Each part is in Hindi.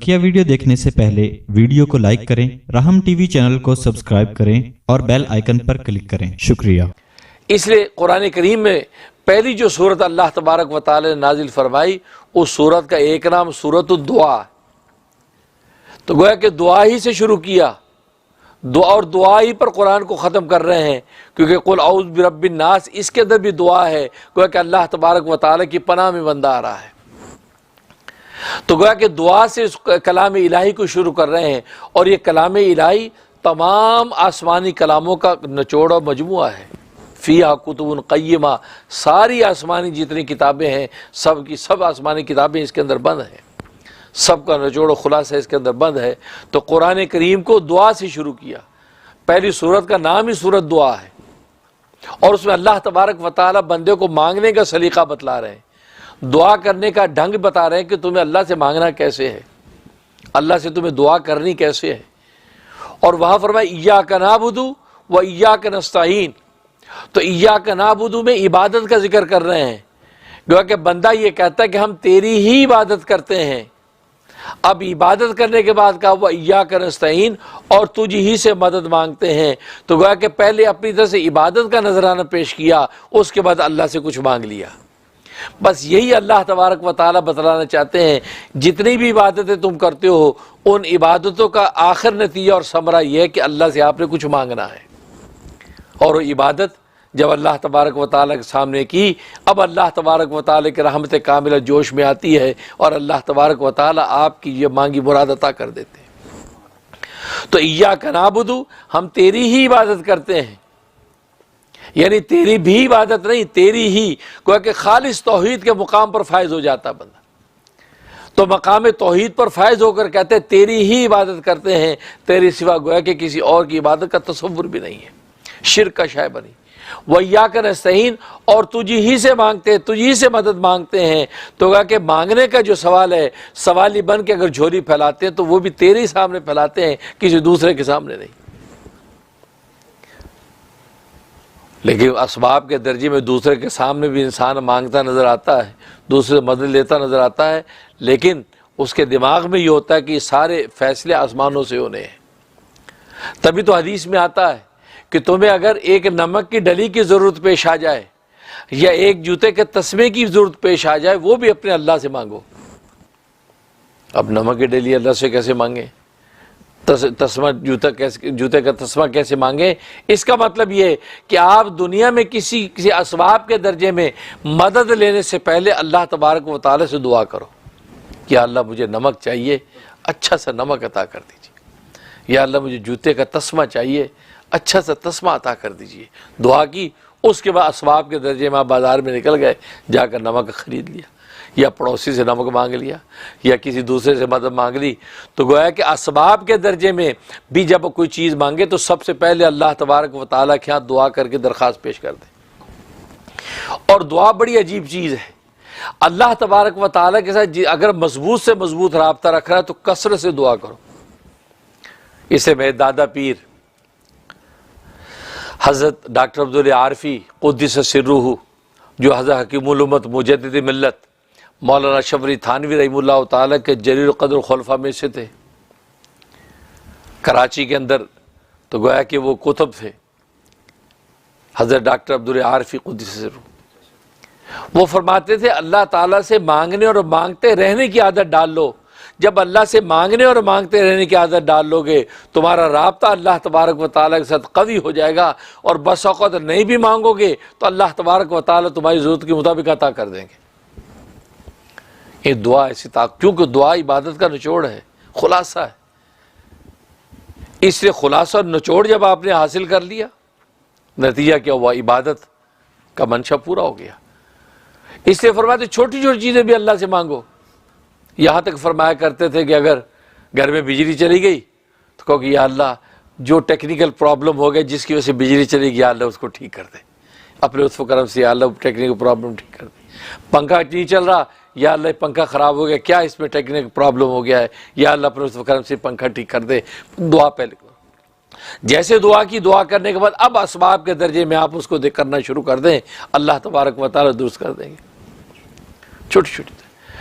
बकिया वीडियो देखने से पहले वीडियो को लाइक करें, राहम टीवी चैनल को सब्सक्राइब करें और बेल आइकन पर क्लिक करें। शुक्रिया। इसलिए कुरान करीम में पहली जो सूरत अल्लाह तबारक व तआला ने नाजिल फरमाई, उस सूरत का एक नाम सूरत दुआ। तो गोया कि दुआ ही से शुरू किया, दुआ और दुआ ही पर कुरान को ख़त्म कर रहे हैं, क्योंकि कुल औज़ु बिरब्बिन नास इसके अंदर भी दुआ है। गोया कि अल्लाह तबारक व तआला की पनाह में बंदा आ रहा है। तो गोया कि दुआ से कलाम इलाही को शुरू कर रहे हैं, और ये कलाम इलाही तमाम आसमानी कलामों का निचोड़ और मजमुआ है। फ़ीहा कुतुबुन क़य्यिमा, सारी आसमानी जितनी किताबें हैं सब की सब आसमानी किताबें इसके अंदर बंद हैं, सबका निचोड़ और खुलासा इसके अंदर बंद है। तो कुरान करीम को दुआ से शुरू किया। पहली सूरत का नाम ही सूरत दुआ है, और उसमें अल्लाह तबारक व तआला बंदे को मांगने का सलीका बतला रहे हैं, दुआ करने का ढंग बता रहे हैं कि तुम्हें अल्लाह से मांगना कैसे है, अल्लाह से तुम्हें दुआ करनी कैसे है। और वहाँ फरमाया इय्याका नअबुदु व इय्याका नस्तईन। तो इय्याका नअबुदु में इबादत का जिक्र कर रहे हैं। गोया कि बंदा ये कहता है कि हम तेरी ही इबादत करते हैं। अब इबादत करने के बाद कहा वह इय्याका नस्तईन, और तुझ ही से मदद मांगते हैं। तो गोया कि पहले अपनी तरफ से इबादत का नजराना पेश किया, उसके बाद अल्लाह से कुछ मांग लिया। बस यही अल्लाह तबारक व तआला बतलाना चाहते हैं, जितनी भी इबादतें तुम करते हो उन इबादतों का आखिर नतीजा और समरा यह है कि अल्लाह से आपने कुछ मांगना है। और वो इबादत जब अल्लाह तबारक व तआला के सामने की, अब अल्लाह तबारक व तआला की रहमत कामिला जोश में आती है, और अल्लाह तबारक व तआला आपकी ये मांगी मुराद अता कर देते हैं। तो इय्याका नअबुदु, हम तेरी ही इबादत करते हैं, यानी तेरी भी इबादत नहीं, तेरी ही। गोया कि खालिस तौहीद के मुकाम पर फायज हो जाता बंदा, तो मकाम तौहीद पर फायज होकर कहते हैं तेरी ही इबादत करते हैं, तेरे सिवा गोया कि किसी और की इबादत का तसव्वुर भी नहीं है, शिर्क का शय बनी। व इय्याका नस्तईन, और तुझी ही से मांगते हैं, तुझी से मदद मांगते हैं। तो गोया कि मांगने का जो सवाल है, सवाली बन के अगर झोली फैलाते हैं तो वो भी तेरे ही सामने फैलाते हैं, किसी दूसरे के सामने नहीं। लेकिन असबाब के दर्जे में दूसरे के सामने भी इंसान मांगता नज़र आता है, दूसरे से मदद लेता नज़र आता है, लेकिन उसके दिमाग में ये होता है कि सारे फैसले आसमानों से होने हैं। तभी तो हदीस में आता है कि तुम्हें अगर एक नमक की डली की ज़रूरत पेश आ जाए या एक जूते के तस्मे की ज़रूरत पेश आ जाए, वो भी अपने अल्लाह से मांगो। अब नमक की डली अल्लाह से कैसे मांगे, तस्मा जूते का तस्मा कैसे मांगे? इसका मतलब ये कि आप दुनिया में किसी असबाब के दर्जे में मदद लेने से पहले अल्लाह तबारक व तआला से दुआ करो कि अल्लाह मुझे नमक चाहिए, अच्छा सा नमक अता कर दीजिए, या अल्लाह मुझे जूते का तस्मा चाहिए, अच्छा सा तस्मा अता कर दीजिए। दुआ की, उसके बाद असबाब के दर्जे में आप बाज़ार में निकल गए, जाकर नमक ख़रीद लिया, या पड़ोसी से नमक मांग लिया, या किसी दूसरे से मदद मांग ली। तो गोया कि असबाब के दर्जे में भी जब कोई चीज़ मांगे तो सबसे पहले अल्लाह तबारक व तआला के यहाँ दुआ करके दरख्वास्त पेश कर दे। और दुआ बड़ी अजीब चीज़ है। अल्लाह तबारक व तआला के साथ अगर मजबूत से मजबूत राब्ता रख रहा है तो कसरत से दुआ करो। इसे मेरे दादा पीर हज़रत डॉक्टर अब्दुल आरफी क़ुद्दिस सिर्रुहु, जो हज़रत हकीमुल उम्मत मुजद्दिद मिल्लत मौलाना शबरी थानवी रहीमुल्लाह ताला के जलील क़द्र खुलफा में से थे, कराची के अंदर। तो गोया कि वो कुतुब थे हज़रत डॉक्टर अब्दुल आरफी क़ुद्दिस सिर्रुहु। वो फरमाते थे अल्लाह ताला से मांगने और मांगते रहने की आदत डाल लो। जब अल्लाह से मांगने और मांगते रहने की आदत डाल लोगे, तुम्हारा राब्ता अल्लाह तबारक व तआला के साथ कवी हो जाएगा, और बस औक़ात नहीं भी मांगोगे तो अल्लाह तबारक व तआला तुम्हारी ज़रूरत के मुताबिक अता कर देंगे। ये दुआ ऐसी क्योंकि दुआ इबादत का निचोड़ है, खुलासा है। इसलिए खुलासा और निचोड़ जब आपने हासिल कर लिया, नतीजा क्या हुआ? इबादत का मंशा पूरा हो गया। इसलिए फरमाते छोटी छोटी चीज़ें भी अल्लाह से मांगो। यहाँ तक फरमाया करते थे कि अगर घर में बिजली चली गई तो कहो कि या अल्लाह जो टेक्निकल प्रॉब्लम हो गया जिसकी वजह से बिजली चली गई, या अल्लाह उसको ठीक कर दे अपने लुत्फ़ करम से, या अल्लाह टेक्निकल प्रॉब्लम ठीक कर दे। पंखा नहीं चल रहा, या अल्लाह पंखा ख़राब हो गया, क्या इसमें टेक्निकल प्रॉब्लम हो गया है, या अल्लाह अपने लुत्फ़ करम से पंखा ठीक कर दे। दुआ पहले करो। जैसे दुआ की, दुआ करने के बाद अब असबाब के दर्जे में आप उसको करना शुरू कर दें, अल्लाह तबारक व तआला दुरुस्त कर देंगे। छोटी छोटी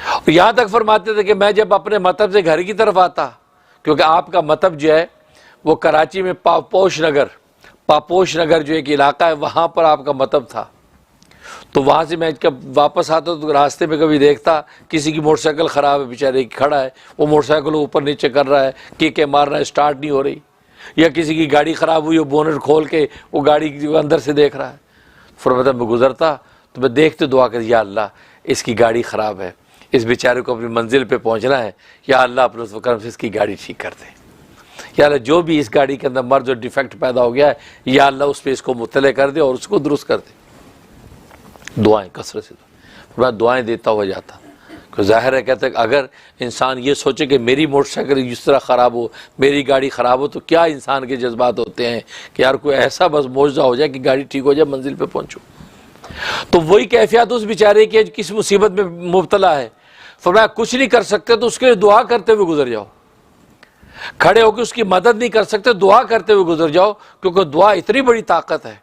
और यहाँ तक फरमाते थे कि मैं जब अपने मतब से घर की तरफ आता, क्योंकि आपका मतब जो है वो कराची में पापोश नगर जो एक इलाका है, वहाँ पर आपका मतब था। तो वहाँ से मैं जब वापस आता तो रास्ते में कभी देखता किसी की मोटरसाइकिल ख़राब है, बेचारे खड़ा है, वो मोटरसाइकिल ऊपर नीचे कर रहा है, किक मार रहा है, स्टार्ट नहीं हो रही, या किसी की गाड़ी ख़राब हुई, वो बोनट खोल के वो गाड़ी अंदर से देख रहा है। फिर मतलब मैं गुजरता तो मैं देखते दुआ कर, या अल्लाह इसकी गाड़ी ख़राब है, इस बेचारे को अपनी मंजिल पे पहुंचना है, या अल्लाह अपने करम से इसकी गाड़ी ठीक कर दे, या अल्लाह जो भी इस गाड़ी के अंदर मर्ज और डिफेक्ट पैदा हो गया है, या अल्लाह उस पर इसको मुतले कर दे और उसको दुरुस्त कर दे। दुआएं कसरत से, मैं दुआएं देता हुआ जाता। तो जाहिर है कहते हैं अगर इंसान ये सोचे कि मेरी मोटरसाइकिल इस तरह ख़राब हो, मेरी गाड़ी ख़राब हो, तो क्या इंसान के जज्बात होते हैं कि यार कोई ऐसा बस मौजज़ा हो जाए कि गाड़ी ठीक हो जाए, मंजिल पे पहुंचो। तो वही कैफियत उस बेचारे की किस मुसीबत में मुब्तला है, फरमाया कुछ नहीं कर सकते तो उसके लिए दुआ करते हुए गुजर जाओ, खड़े होकर उसकी मदद नहीं कर सकते, दुआ करते हुए गुजर जाओ, क्योंकि दुआ इतनी बड़ी ताकत है,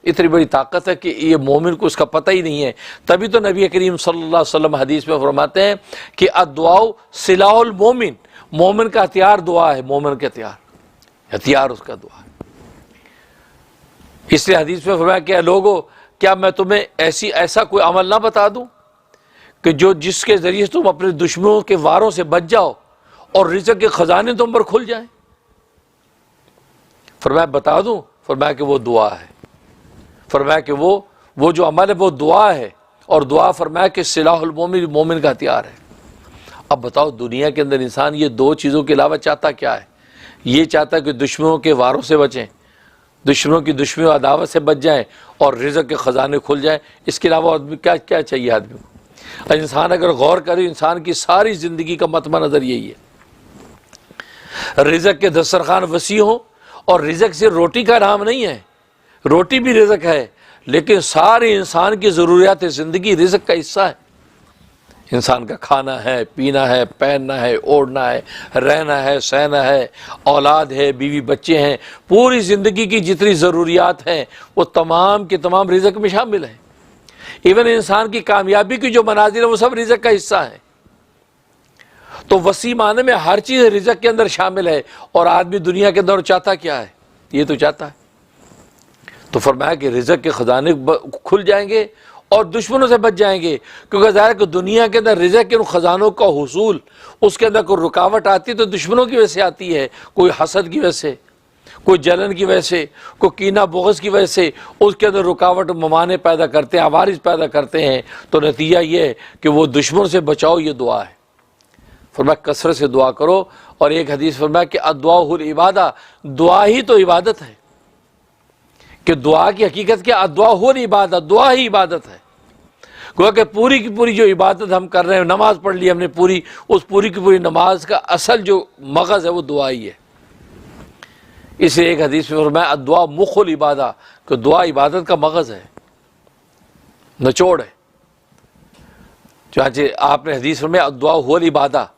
इतनी बड़ी ताकत है कि ये मोमिन को उसका पता ही नहीं है। तभी तो नबी करीम सल्लल्लाहु अलैहि वसल्लम हदीस में फरमाते हैं कि अद्दुआउ सिलाहुल मोमिन, मोमिन का हथियार दुआ है, मोमिन का हथियार उसका दुआ है। इसलिए हदीस में फरमाया कि लोगों क्या मैं तुम्हें ऐसा कोई अमल ना बता दूं कि जिसके जरिए तुम अपने दुश्मनों के वारों से बच जाओ और रिज़्क़ के खजाने तुम पर खुल जाएं। फरमाया बता दूं, फरमाया कि वो दुआ है, फरमाया कि वो जो अमल है वो दुआ है, और दुआ फरमाया कि सिलाहुल मोमिन, मोमिन का हथियार है। अब बताओ दुनिया के अंदर इंसान ये दो चीज़ों के अलावा चाहता क्या है? ये चाहता है कि दुश्मनों के वारों से बचें, दुश्मनों की दुश्मनी और अदावत से बच जाएं और रिज़्क़ के ख़जाने खुल जाएं। इसके अलावा आदमी क्या चाहिए आदमी को? इंसान अगर गौर करे, इंसान की सारी ज़िंदगी का मतमा नज़र यही है, रिज़्क़ के दस्तरखान वसी हो, और रिज़्क़ से रोटी का नाम नहीं है, रोटी भी रिज़्क़ है, लेकिन सारे इंसान की ज़रूरियात ज़िंदगी रिज़्क़ का हिस्सा है। इंसान का खाना है, पीना है, पहनना है, ओढ़ना है, रहना है, सहना है, औलाद है, बीवी बच्चे हैं, पूरी ज़िंदगी की जितनी ज़रूरियात हैं वो तमाम के तमाम रिज़्क़ में शामिल है। इवन इंसान की कामयाबी की जो मनाजिर है वो सब रिज़्क़ का हिस्सा है। तो वसी माने में हर चीज़ रिज़्क़ के अंदर शामिल है। और आदमी दुनिया के अंदर चाहता क्या है? ये तो चाहता है। तो फरमाया कि रिज़्क़ के ख़जाने खुल जाएंगे और दुश्मनों से बच जाएंगे, क्योंकि ज़ाहिर है कि दुनिया के अंदर रिज़्क़ के उन ख़जानों का हुसूल, उसके अंदर कोई रुकावट आती है तो दुश्मनों की वजह से आती है, कोई हसद की वजह से, कोई जलन की वजह से, कोई कीना बुग़्ज़ की वजह से उसके अंदर रुकावट ममाने पैदा करते हैं, अवारिस पैदा करते हैं। तो नतीजा ये है कि वो दुश्मन से बचाओ, ये दुआ है। फरमाया कसरत से दुआ करो। और एक हदीस फरमाया कि अद्दुआउल इबादा, दुआ ही तो इबादत है, कि दुआ की हकीकत क्या? अद्दुआउल इबादत, दुआ ही इबादत है। गोया कि पूरी की पूरी जो इबादत हम कर रहे हैं, नमाज पढ़ ली हमने पूरी, उस पूरी की पूरी नमाज का असल जो मगज़ है वो दुआ ही है। इसलिए एक हदीस में फरमाया अद्दुआ मुखुल इबादा, कि दुआ इबादत का मगज़ है, निचोड़ है। चाहे आपने हदीस में अद्दुआउल इबादा,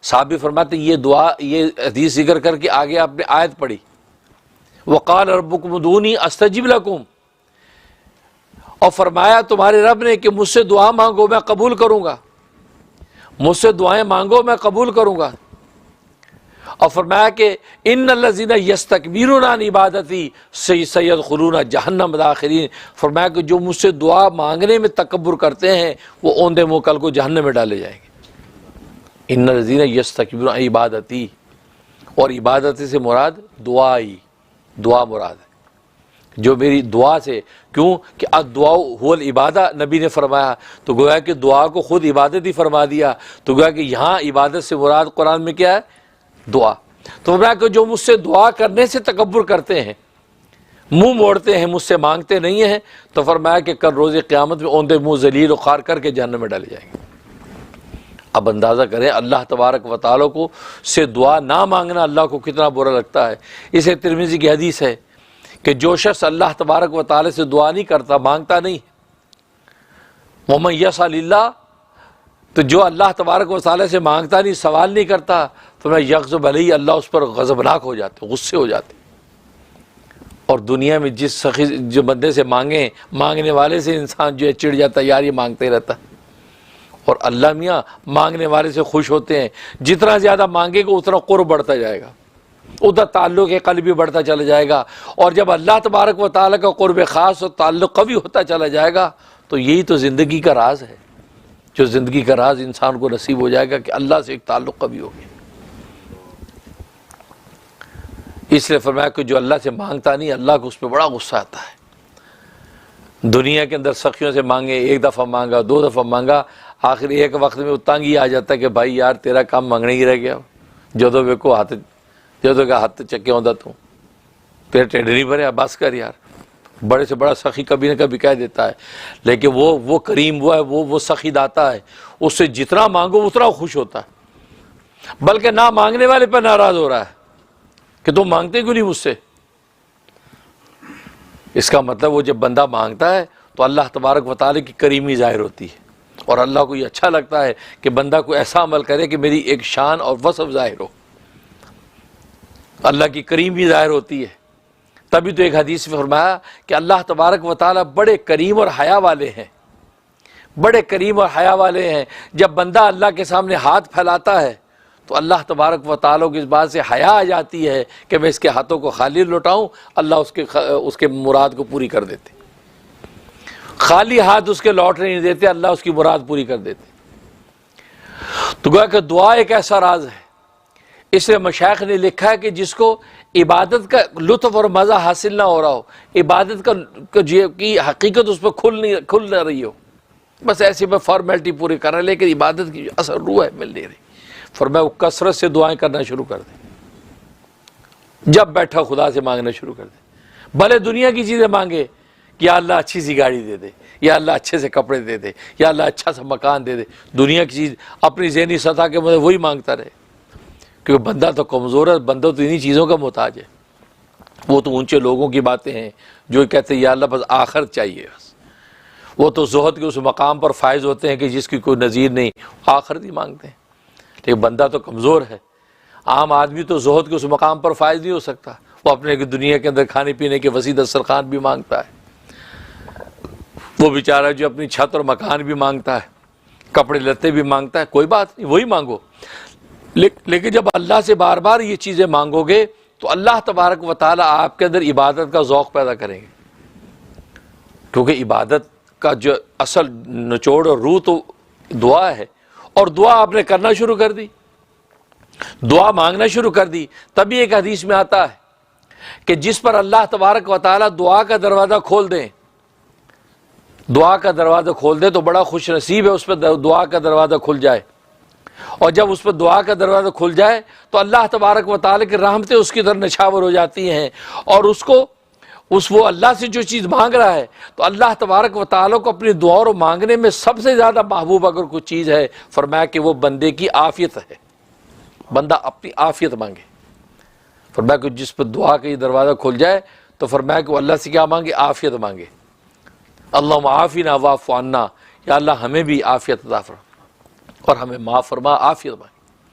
साहबी फरमाते ये दुआ, ये हदीस जिक्र करके आगे आपने आयत पढ़ी, वक़ाल रब्बुकुम उदूनी अस्तजिब लकुम, और फरमाया तुम्हारे रब ने कि मुझसे दुआ मांगो मैं कबूल करूँगा, मुझसे दुआएं मांगो मैं कबूल करूँगा। और फरमाया कि इन्नल्लज़ीना यस्तकबिरूना अन इबादती सयदखुलूना जहन्नम दाखिरीन, फरमाया कि जो मुझसे दुआ मांगने में तकब्बुर करते हैं वो औंधे मुँह कल को जहन्नम में डाले जाएंगे। इन्नल्लज़ीना यस्तकबिरूना अन इबादती, और इबादत से मुराद दुआ मुराद है, जो मेरी दुआ से, क्यों कि अद्दुआउल इबादा नबी ने फरमाया, तो गोया कि दुआ को खुद इबादत ही फरमा दिया। तो गोया कि यहाँ इबादत से मुराद कुरान में क्या है? दुआ। तो फरमाया कि जो मुझसे दुआ करने से तकब्बुर करते हैं, मुंह मोड़ते हैं, मुझसे मांगते नहीं हैं, तो फरमाया कि कल रोज़े क़यामत में औंधे मुँह ज़लील और ख़ार करके जहन्नम में डाले जाएंगे। अब अंदाज़ा करें अल्लाह तबारक व तआला को से दुआ ना मांगना अल्लाह को कितना बुरा लगता है। इसे तिरमिज़ी की हदीस है कि जो शख्स अल्लाह तबारक व तआला से दुआ नहीं करता, मांगता नहीं, वमन यसअलिल्लाह, तो जो अल्लाह तबारक व तआला से मांगता नहीं, सवाल नहीं करता, तो मैं यग़ज़ब अलैहि, अल्लाह उस पर गज़बनाक हो जाते, गुस्से हो जाते। और दुनिया में जिस सखी जो बंदे से मांगने वाले से इंसान जो है चिढ़ जाता है, यार ये मांगते रहता है। और अल्लाह मियाँ मांगने वाले से खुश होते हैं। जितना ज़्यादा मांगेगा उतना कुर्ब बढ़ता जाएगा, उधर ताल्लुक़ क़ल्ब भी बढ़ता चला जाएगा। और जब अल्लाह तबारक व तआला का कुर्ब ख़ास और ताल्लुक़ कवी होता चला जाएगा तो यही तो ज़िंदगी का राज है, जो ज़िंदगी का राज इंसान को नसीब हो जाएगा कि अल्लाह से एक ताल्लुक़ कवी हो गया। इसलिए फरमाया कि जो अल्लाह से मांगता नहीं, अल्लाह को उस पर बड़ा गुस्सा आता है। दुनिया के अंदर सखियों से मांगे, एक दफ़ा मांगा, 2 दफ़ा मांगा, आखिर एक वक्त में तंग ही आ जाता है कि भाई यार तेरा काम मांगने ही रह गया, जो वेको हाथ जो का हाथ चक्के होता तू, तेरे टेढ़ नहीं भरे, बस कर यार। बड़े से बड़ा सखी कभी न कभी कह देता है, लेकिन वो करीम वो है, वो सखी दाता है, उससे जितना मांगो उतना खुश होता है, बल्कि ना मांगने वाले पर नाराज़ हो रहा है कि तुम मांगते क्यों नहीं मुझसे। इसका मतलब वो जब बंदा मांगता है तो अल्लाह तबारक व तआला की करीमी ज़ाहिर होती है, और अल्लाह को ये अच्छा लगता है कि बंदा को ऐसा अमल करे कि मेरी एक शान और वसफ़ ज़ाहिर हो, अल्लाह की करीमी ज़ाहिर होती है। तभी तो एक हदीस में फरमाया कि अल्लाह तबारक व तआला बड़े करीम और हया वाले हैं, बड़े करीम और हया वाले हैं। जब बंदा अल्लाह के सामने हाथ फैलाता है तो अल्लाह तबारक व तआला को इस बात से हया आ जाती है कि मैं इसके हाथों को खाली लौटाऊं, अल्लाह उसके मुराद को पूरी कर देते। खाली हाथ उसके लौटने नहीं देते, अल्लाह उसकी मुराद पूरी कर देते। तो गोया कि दुआ एक ऐसा राज है। इसलिए मशाइख ने लिखा है कि जिसको इबादत का लुत्फ़ और मज़ा हासिल ना हो रहा हो, इबादत की हकीकत उस पर खुल ना रही हो, बस ऐसे में फॉर्मेलिटी पूरी कर रहे, लेकिन इबादत की असर रूह है मिल नहीं रही, फरमाया वो कसरत से दुआएं करना शुरू कर दे। जब बैठा खुदा से मांगना शुरू कर दे, भले दुनिया की चीज़ें मांगे कि या अल्लाह अच्छी सी गाड़ी दे दे, या अल्लाह अच्छे से कपड़े दे दे, या अल्लाह अच्छा सा मकान दे दे। दुनिया की चीज़ अपनी ज़हनी सतह के मतलब वही मांगता रहे, क्योंकि बंदा तो कमज़ोर है, बंदा तो इन्हीं चीज़ों का मोहताज है। वो तो ऊंचे लोगों की बातें हैं जो कहते हैं या अल्लाह बस आखिर चाहिए, बस वो तो ज़ुहद के उस मकाम पर फायज होते हैं कि जिसकी कोई नज़ीर नहीं, आखिरत ही मांगते हैं। लेकिन बंदा तो कमज़ोर है, आम आदमी तो ज़ुहद के उस मकाम पर फायज नहीं हो सकता, वो अपने दुनिया के अंदर खाने पीने के वसी दस्तरखान भी मांगता है, वो बेचारा जो अपनी छत और मकान भी मांगता है, कपड़े लत्ते भी मांगता है, कोई बात नहीं वही मांगो। लेकिन जब अल्लाह से बार बार ये चीज़ें मांगोगे तो अल्लाह तबारक व तआला आपके अंदर इबादत का ज़ौक़ पैदा करेंगे, क्योंकि इबादत का जो असल निचोड़ और रूह तो दुआ है। और दुआ आपने करना शुरू कर दी, दुआ मांगना शुरू कर दी। तभी एक हदीस में आता है कि जिस पर अल्लाह तबारक व तआला दुआ का दरवाज़ा खोल दें, दुआ का दरवाज़ा खोल दे तो बड़ा खुश नसीब है उस पर दुआ का दरवाज़ा खुल जाए। और जब उस पर दुआ का दरवाज़ा खुल जाए तो अल्लाह तबारक व तआला की रहमतें उसकी तरफ नछावर हो जाती हैं, और वो अल्लाह से जो चीज़ मांग रहा है तो अल्लाह तबारक व तआला को अपनी दुआ और मांगने में सबसे ज़्यादा महबूब अगर कोई चीज़ है, फरमाया कि वो बंदे की आफ़ियत है, बंदा अपनी आफ़ियत मांगे। फरमाया कि जिस पर दुआ का ये दरवाज़ा खुल जाए तो फरमाया कि वो अल्लाह से क्या मांगे, आफ़ियत मांगे। अल्लाहुम्मा आफ़िना वाफ़ु अन्ना, या अल्लाह हमें भी आफ़ियत अता फरमा और हमें माफ़ फरमा, आफ़ियत मांगे।